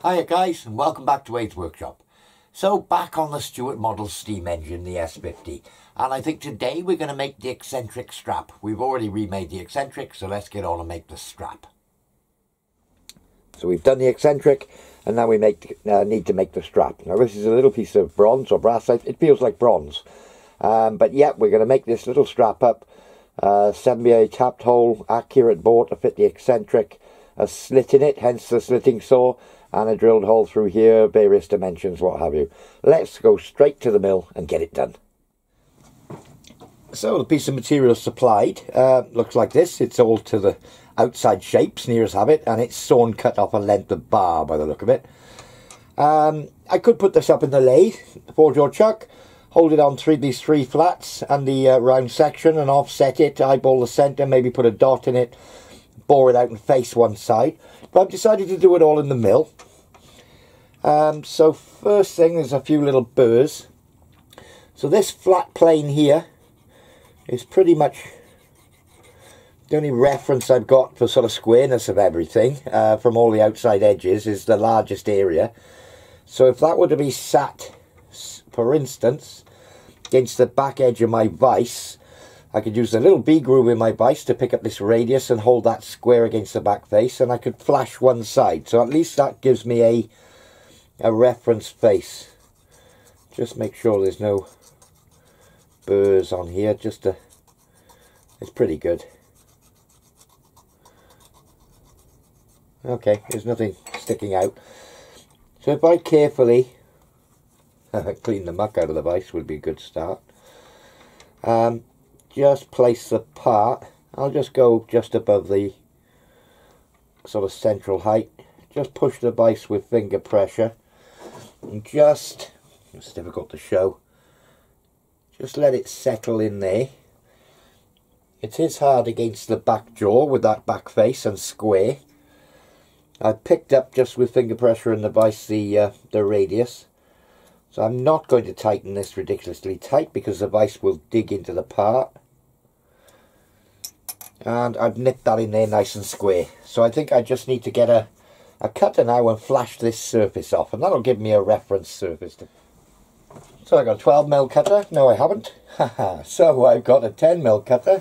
Hiya guys, and welcome back to Wade's Workshop. So back on the Stuart Models steam engine, the S50, and I think today we're going to make the eccentric strap. We've already remade the eccentric, so let's get on and make the strap. So we've done the eccentric, and now we need to make the strap. Now this is a little piece of bronze or brass. It feels like bronze, but yeah, we're going to make this little strap up. 7mm tapped hole, accurate bore to fit the eccentric, a slit in it, hence the slitting saw, and a drilled hole through here, various dimensions, what have you. Let's go straight to the mill and get it done. So the piece of material supplied looks like this. It's all to the outside shape, Sneers have it, and it's sawn cut off a length of bar by the look of it. I could put this up in the lathe, 4-jaw chuck, hold it on these three flats and the round section and offset it, eyeball the centre, maybe put a dot in it, bore it out and face one side. But I've decided to do it all in the mill. So first thing, there's a few little burrs. So this flat plane here is pretty much the only reference I've got for sort of squareness of everything. From all the outside edges is the largest area. So if that were to be sat, for instance, against the back edge of my vise, I could use a little B groove in my vise to pick up this radius and hold that square against the back face, and I could flash one side. So at least that gives me a reference face. Just make sure there's no burrs on here. It's pretty good. Okay, there's nothing sticking out. So if I carefully clean the muck out of the vise, would be a good start. Just place the part. I'll just go just above the sort of central height. Just push the vise with finger pressure. And it's difficult to show. Just let it settle in there. It is hard against the back jaw with that back face and square. I picked up just with finger pressure in the vise the radius. So I'm not going to tighten this ridiculously tight because the vise will dig into the part. And I've nipped that in there nice and square. So I think I just need to get a cutter now and flash this surface off, and that'll give me a reference surface. So I got a 12mm cutter. No, I haven't. So I've got a 10mm cutter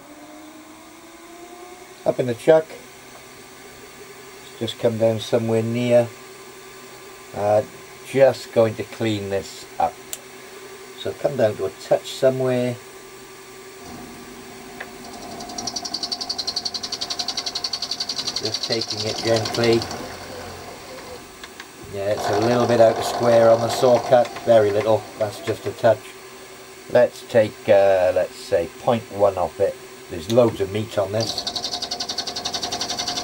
up in the chuck. It's just come down somewhere near. Just going to clean this up. So come down to a touch somewhere. Just taking it gently. Yeah, it's a little bit out of square on the saw cut, very little, that's just a touch. Let's take, let's say 0.1 off it. There's loads of meat on this.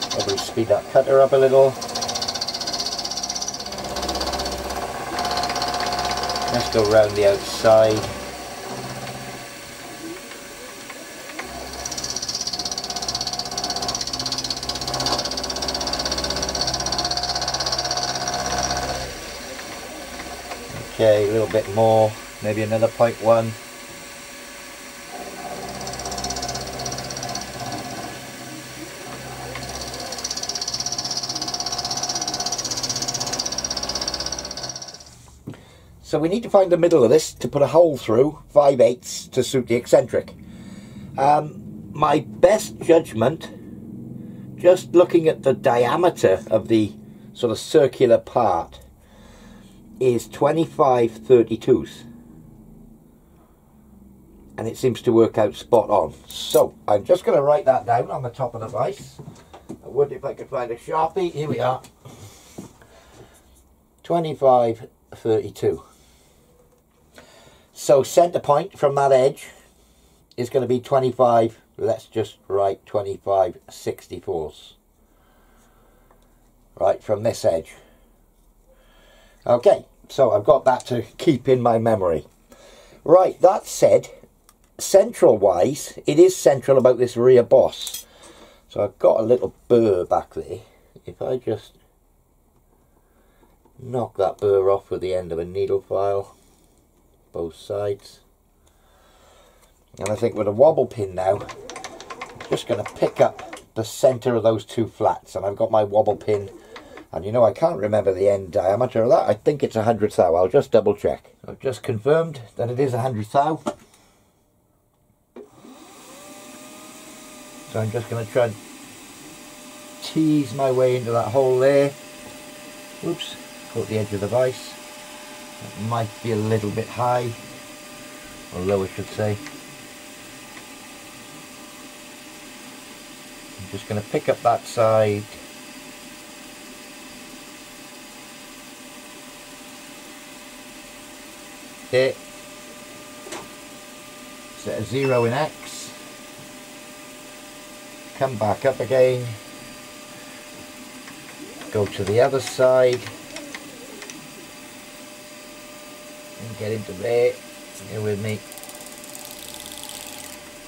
Probably speed that cutter up a little. Let's go round the outside. Okay, a little bit more, maybe another 0.1. So we need to find the middle of this to put a hole through, 5/8 to suit the eccentric. My best judgment, just looking at the diameter of the sort of circular part, is 25/32s, and it seems to work out spot on. So I'm just going to write that down on the top of the vise. I would if I could find a Sharpie. Here we are. 25/32. So centre point from that edge is going to be 25. Let's just write 25/64. Right from this edge. Okay, so I've got that to keep in my memory. Right, that said, central wise, it is central about this rear boss. So I've got a little burr back there. If I just knock that burr off with the end of a needle file, both sides. And I think with a wobble pin now, I'm just going to pick up the centre of those two flats. And I've got my wobble pin And you know, I can't remember the end diameter of that. I think it's 100 thou. I'll just double check. I've just confirmed that it is 100 thou. So I'm just going to try and tease my way into that hole there. Oops, caught the edge of the vise. That might be a little bit high, or low I should say. I'm just going to pick up that side. There. Set a 0 in X. Come back up again. Go to the other side. And get into there. Here with me.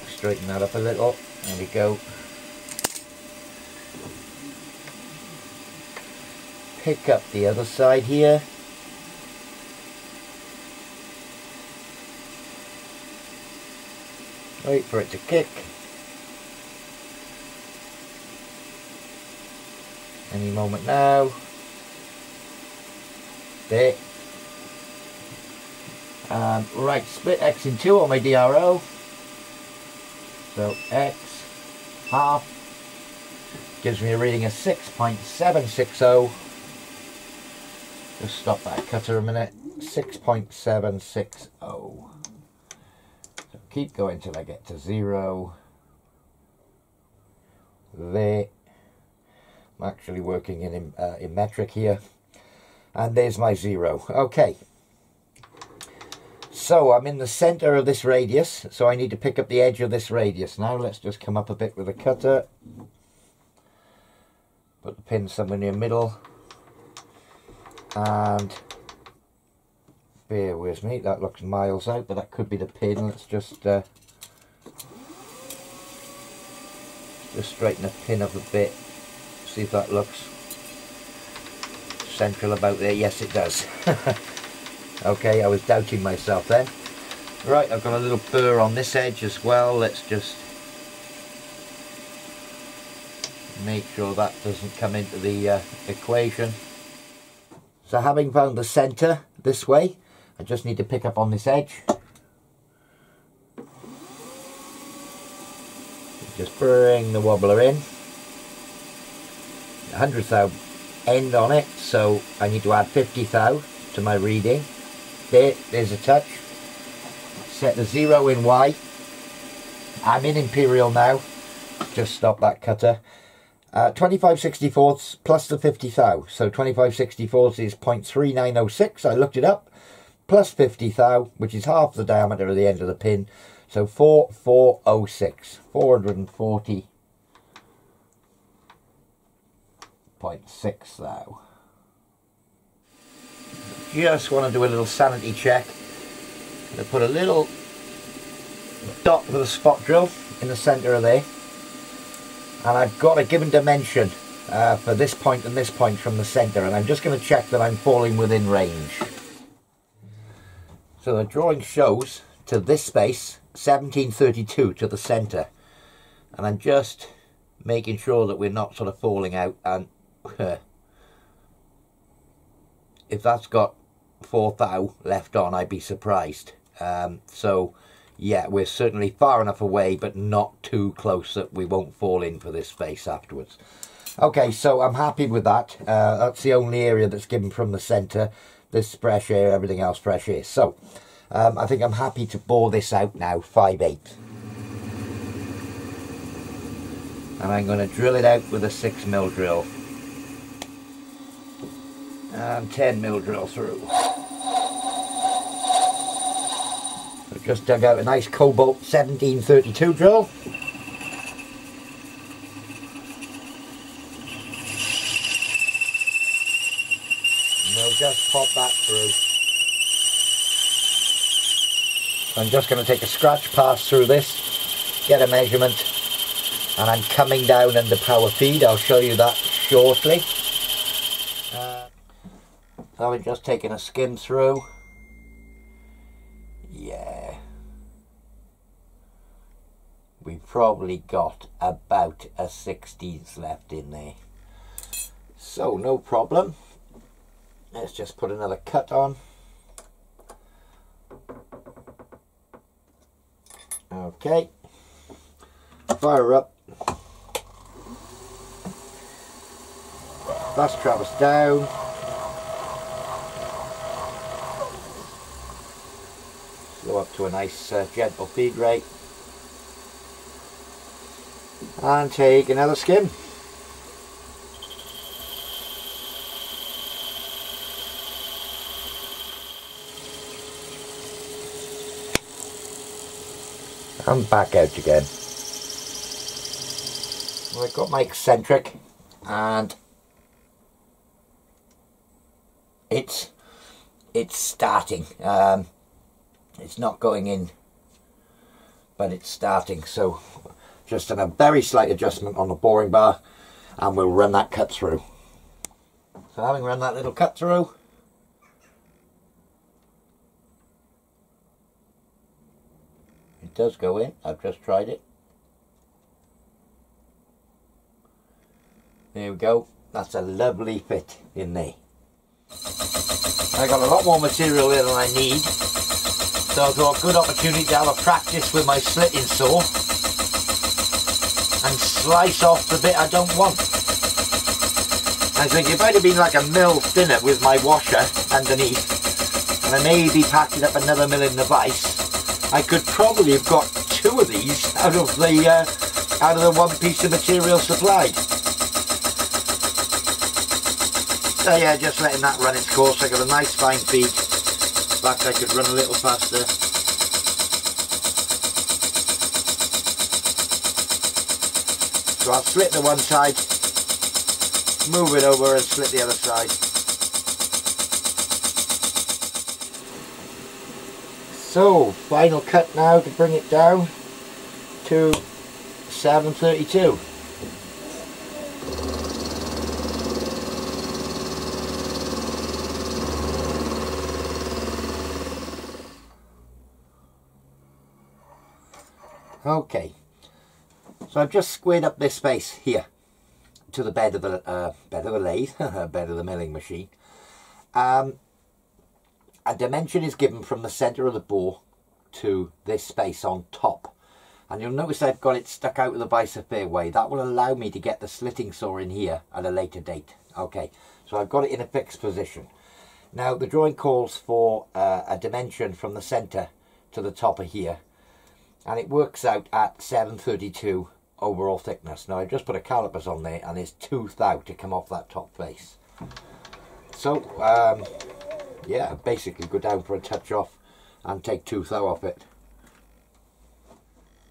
Straighten that up a little. There we go. Pick up the other side here. Wait for it to kick. Any moment now. There. Right, split X in 2 on my DRO. So X half gives me a reading of 6.760. Just stop that cutter a minute. 6.760. So keep going till I get to 0. There. I'm actually working in metric here. And there's my 0. Okay. So I'm in the center of this radius. So I need to pick up the edge of this radius. Now let's just come up a bit with the cutter. Put the pin somewhere near middle. And bear with me, that looks miles out, but that could be the pin. Let's just straighten the pin up a bit. See if that looks central about there. Yes, it does. Okay, I was doubting myself then. Right, I've got a little burr on this edge as well. Let's just make sure that doesn't come into the equation. So having found the center this way, I just need to pick up on this edge. Just bring the wobbler in. 100 thou end on it, so I need to add 50 thou to my reading. There's a touch. Set the 0 in Y. I'm in imperial now. Just stop that cutter. 25/64 plus the 50 thou. So 25/64 is 0.3906. I looked it up. Plus 50 thou, which is half the diameter of the end of the pin. So 4406. 440.6 thou. Just want to do a little sanity check. I'm going to put a little dot with a spot drill in the center of there. And I've got a given dimension for this point and this point from the center, and I'm just going to check that I'm falling within range. So the drawing shows to this space 1732 to the center, and I'm just making sure that we're not sort of falling out. And if that's got 4 thou left on, I'd be surprised. So yeah, we're certainly far enough away, but not too close that we won't fall in for this space afterwards. Okay, so I'm happy with that. That's the only area that's given from the center. This fresh air, everything else fresh air. So I think I'm happy to bore this out now, 5/8. And I'm going to drill it out with a 6mm drill. And 10mm drill through. I've just dug out a nice Cobalt 1732 drill. And we'll just pop that through. I'm just going to take a scratch pass through this, get a measurement, and I'm coming down under power feed. I'll show you that shortly. So we're just taking a skim through. Yeah. We've probably got about a 16th left in there. So no problem. Let's just put another cut on. Okay, fire up. Fast traverse down. Go up to a nice gentle feed rate. And take another skim. And back out again. Well, I've got my eccentric and it's starting. It's not going in, but it's starting. So just a very slight adjustment on the boring bar and we'll run that cut through. So having run that little cut through, it does go in. I've just tried it. There we go. That's a lovely fit in there. I got a lot more material there than I need, so I've got a good opportunity to have a practice with my slitting saw and slice off the bit I don't want. I think if I'd have been like a mil thinner with my washer underneath, and I maybe packed it up another mil in the vise, I could probably have got two of these out of the one piece of material supplied. So yeah, just letting that run its course. I got a nice fine feed. In fact, I could run a little faster. So I'll slit the one side, move it over and slit the other side. So, final cut now to bring it down to 732. Okay, so I've just squared up this space here to the bed of the lathe, bed of the milling machine. A dimension is given from the centre of the bore to this space on top, and you'll notice I've got it stuck out of the vise a fair way. That will allow me to get the slitting saw in here at a later date. Okay, so I've got it in a fixed position. Now the drawing calls for a dimension from the centre to the top of here, and it works out at 732 overall thickness. Now I just put a calipers on there and there's 2 thou to come off that top face. So yeah, basically go down for a touch off and take 2 thou off it.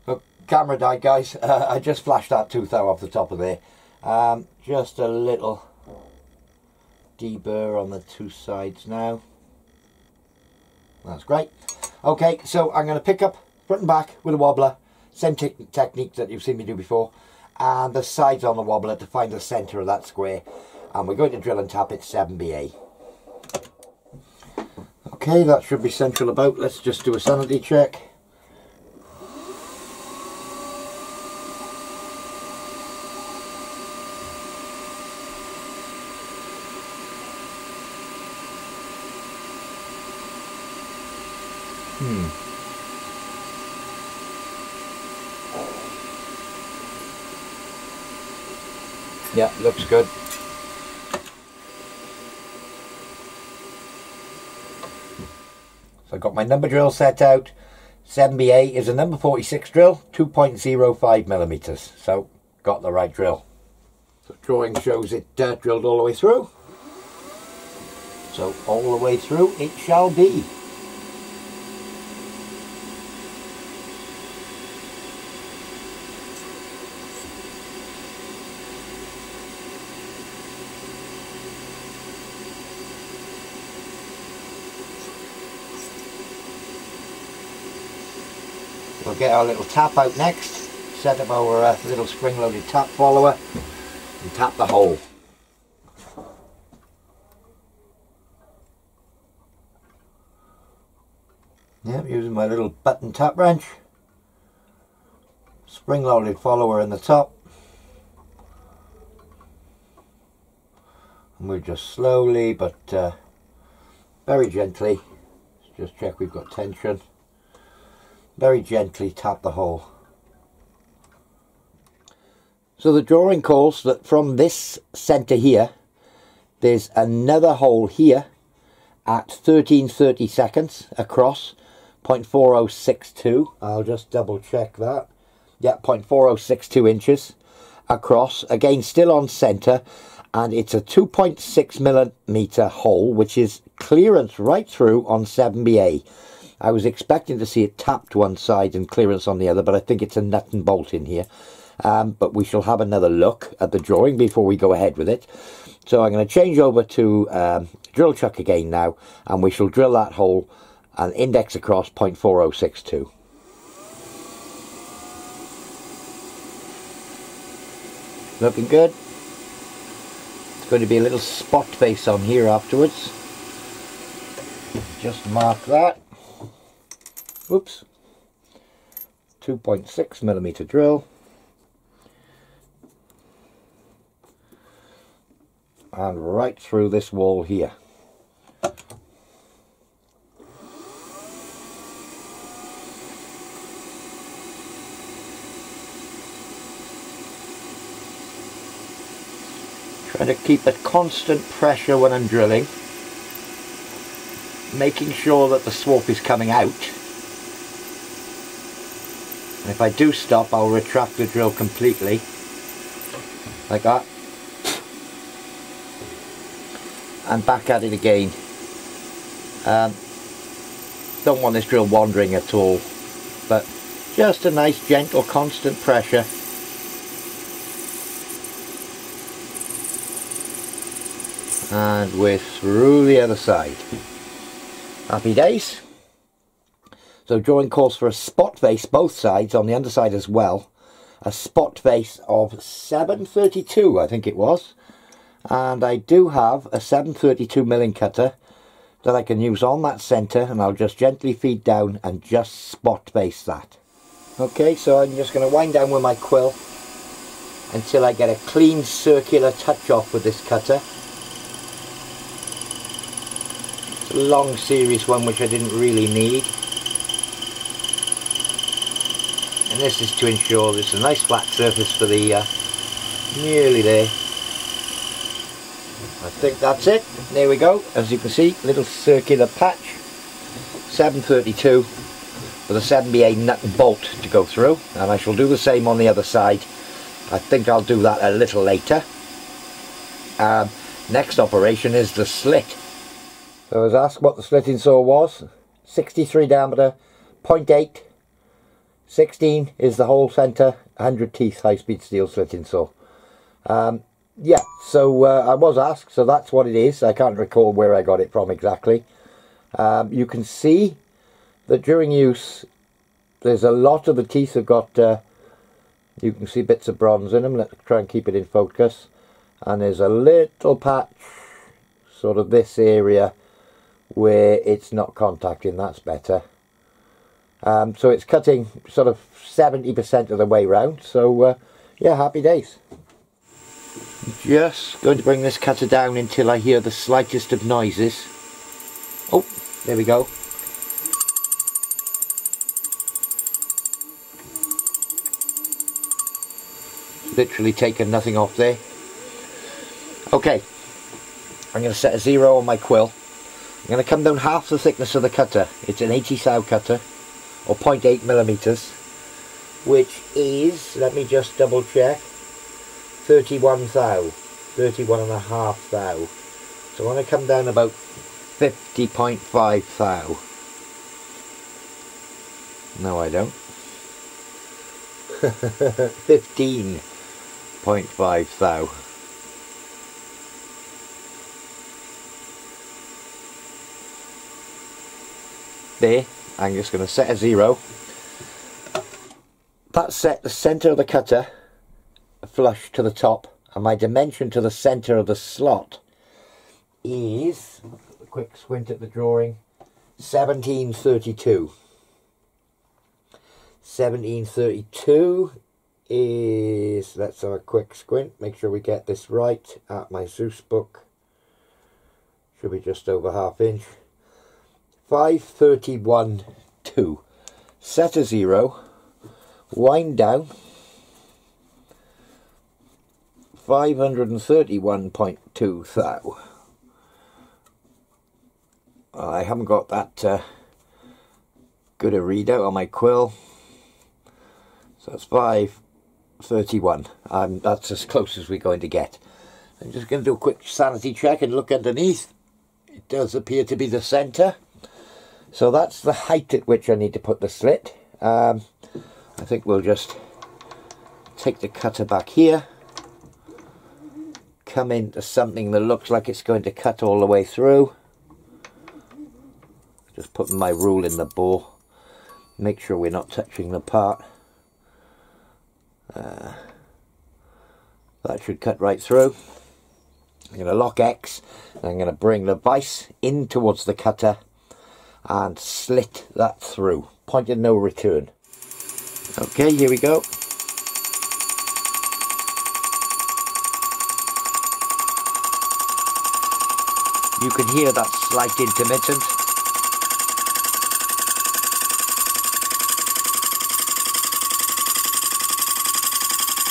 Look, camera died guys. I just flashed that 2 thou off the top of there. Just a little deburr on the 2 sides now. That's great. Okay, so I'm going to pick up front and back with a wobbler, same technique that you've seen me do before, and the sides on the wobbler to find the centre of that square, and we're going to drill and tap it 7BA. Okay, that should be central about. Let's just do a sanity check. Yeah, looks good. So I've got my number drill set out. 7BA is a number 46 drill, 2.05 millimeters. So got the right drill. The drawing shows it drilled all the way through. So all the way through it shall be. We'll get our little tap out next, set up our little spring-loaded tap follower and tap the hole. Yep, using my little button tap wrench, spring-loaded follower in the top, And we'll just slowly but very gently, just check we've got tension, very gently tap the hole. So the drawing calls that from this centre here, there's another hole here at 13/30 seconds across, 0.4062. I'll just double check that. Yeah, 0.4062 inches across, again still on centre, and it's a 2.6mm hole, which is clearance right through on 7BA. I was expecting to see it tapped one side and clearance on the other, but I think it's a nut and bolt in here. But we shall have another look at the drawing before we go ahead with it. So I'm going to change over to drill chuck again now, and we shall drill that hole and index across 0.4062. Looking good. It's going to be a little spot face on here afterwards. Just mark that. Whoops. 2.6mm drill. And right through this wall here. Trying to keep a constant pressure when I'm drilling, making sure that the swap is coming out. And if I do stop, I'll retract the drill completely, like that, and back at it again. Don't want this drill wandering at all, but just a nice gentle constant pressure. And we're through the other side. Happy days. So drawing calls for a spot face both sides, on the underside as well. A spot face of 7/32, I think it was. And I do have a 7/32 milling cutter that I can use on that centre, and I'll just gently feed down and just spot face that. Okay, so I'm just going to wind down with my quill until I get a clean circular touch off with this cutter. It's a long series one which I didn't really need. And this is to ensure there's a nice flat surface for the nearly there. I think that's it. There we go. As you can see, little circular patch, 7/32 with a 7BA nut and bolt to go through, and I shall do the same on the other side. I think I'll do that a little later. Next operation is the slit. So I was asked what the slitting saw was. 63 diameter, 0.8, 16 is the hole centre, 100 teeth high-speed steel slitting saw. Yeah, so I was asked, so that's what it is. I can't recall where I got it from exactly. You can see that during use, there's a lot of the teeth have got, you can see bits of bronze in them. Let's try and keep it in focus. And there's a little patch, sort of this area, where it's not contacting. That's better. So it's cutting sort of 70% of the way round. So yeah, happy days. Just going to bring this cutter down until I hear the slightest of noises. Oh, there we go. Literally taken nothing off there. Okay, I'm going to set a 0 on my quill. I'm going to come down half the thickness of the cutter. It's an 80 thou cutter, or 0.8mm, which is, let me just double check, 31 thou, 31.5 thou. So I want to come down about 50.5 thou. No, I don't. 15.5 thou. There, I'm just going to set a 0. That set the centre of the cutter flush to the top, and my dimension to the centre of the slot is, a quick squint at the drawing, 1732. 1732 is, let's have a quick squint, make sure we get this right at my Zeus book. should be just over 1/2 inch. 531.2. Set a 0, wind down, 531.2 thou. I haven't got that good a readout on my quill, so that's 531. That's as close as we're going to get. I'm just going to do a quick sanity check and look underneath. It does appear to be the centre. So that's the height at which I need to put the slit. I think we'll just take the cutter back here, come into something that looks like it's going to cut all the way through. Just putting my rule in the bore. Make sure we're not touching the part. That should cut right through. I'm going to lock X, and I'm going to bring the vise in towards the cutter and slit that through. Point of no return. Okay, here we go. You can hear that slight intermittent.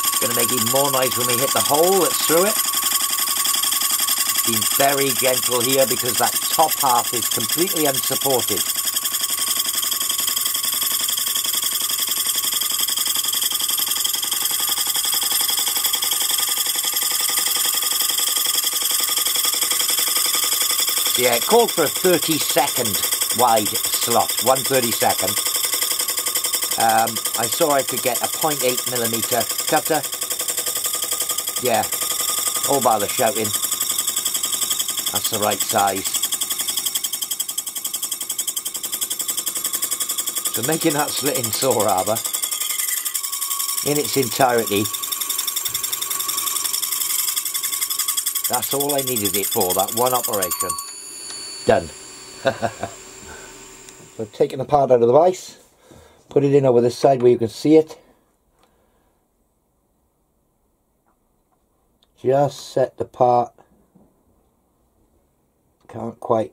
It's going to make even more noise when we hit the hole that's through it. Been very gentle here because that top half is completely unsupported. So yeah, it called for a 30-second wide slot, 1/32. I saw I could get a 0.8mm cutter. Yeah, all by the shouting. That's the right size. So making that slitting saw arbor in its entirety, that's all I needed it for, that one operation. Done. So taking the part out of the vise, put it in over this side where you can see it. Just set the part. Can't quite.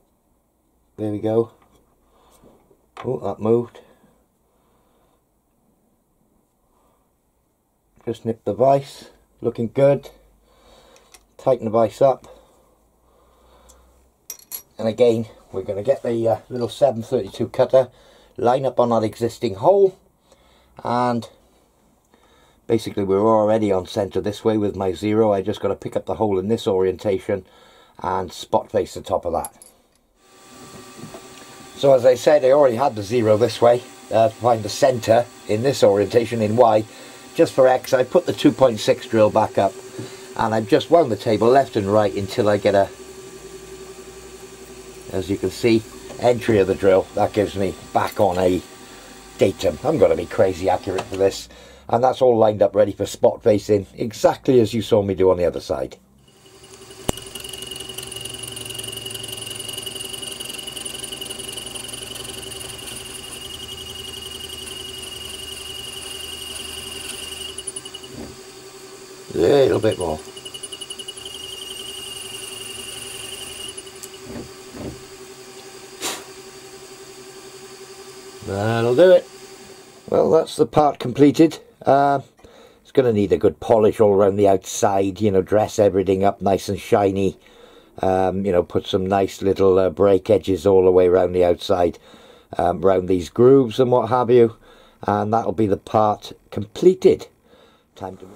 There we go. Oh, that moved. Just nip the vise. Looking good. Tighten the vise up. And again, we're going to get the little 732 cutter, line up on that existing hole, and basically we're already on centre this way with my 0. I just got to pick up the hole in this orientation and spot face the top of that. So as I said, I already had the 0 this way, to find the centre in this orientation in Y. Just for X, I put the 2.6 drill back up, and I've just wound the table left and right until I get a, as you can see, entry of the drill. That gives me back on a datum. I'm going to be crazy accurate for this. And that's all lined up ready for spot facing, exactly as you saw me do on the other side. A little bit more. That'll do it. Well, that's the part completed. It's going to need a good polish all around the outside, you know, dress everything up nice and shiny. You know, put some nice little break edges all the way around the outside, around these grooves and what have you. And that'll be the part completed. Time to...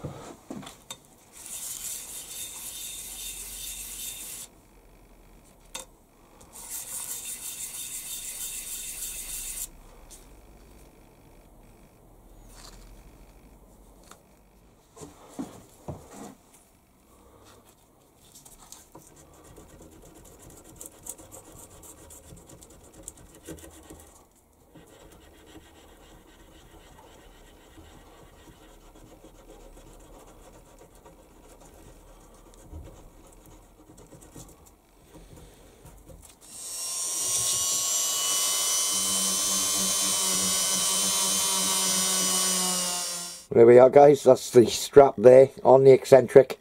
There we are, guys. That's the strap there on the Eccentric.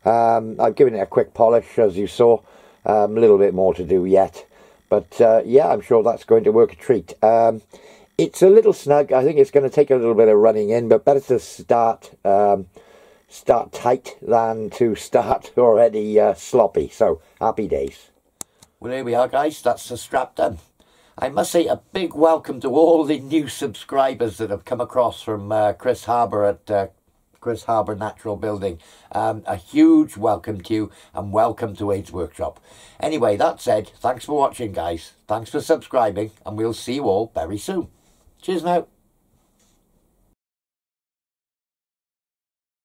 I've given it a quick polish, as you saw. A little bit more to do yet. But yeah, I'm sure that's going to work a treat. It's a little snug. I think it's going to take a little bit of running in, but better to start tight than to start already sloppy. So, happy days. Well, here we are, guys. That's the strap done. I must say a big welcome to all the new subscribers that have come across from Chris Harbour at Chris Harbour Natural Building. A huge welcome to you and welcome to Wade's Workshop. Anyway, that said, thanks for watching, guys. Thanks for subscribing, and we'll see you all very soon. Cheers now.